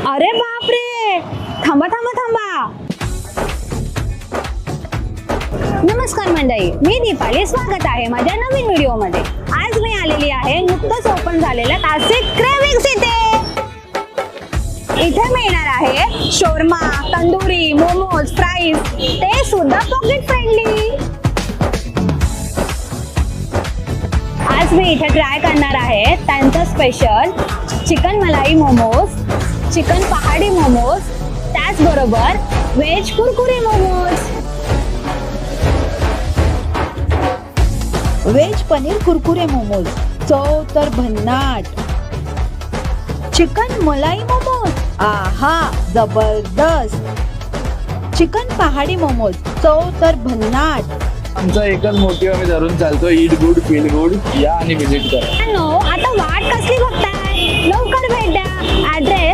अरे बापरे, थांबा थांबा थांबा. नमस्कार मंडळी, मी दीपाली. स्वागत आहे माझ्या नवीन व्हिडिओ मध्ये. आज मी आलेली आहे नुकतंच ओपन झालेल्या क्लासिक क्रेविंग्स इथे मिळणार आहे शोरमा, तंदुरी, मोमोज, फ्राईज, ते सुद्धा पॉकेट फ्रेंडली. आज मी इथे ट्राय करणार आहे त्यांचं स्पेशल चिकन मलाई मोमोज, चिकन पहाडी मोमोज, त्याचबरोबर व्हेज कुरकुरे मोमोज. व्हेज पनीर कुरकुरे मोमोज, चव तर भन्नाट. चिकन मलाई मोमोज, आहा जबरदस्त. चिकन पहाडी मोमोज, चव तर भन्नाट. आमचा एकच मोटिव्ह आम्ही धरून चालतो, ईट गुड फील गुड. या आणि व्हिजिट करा. आता वाट कसली बघताय, लवकर भेट द्या. ऍड्रेस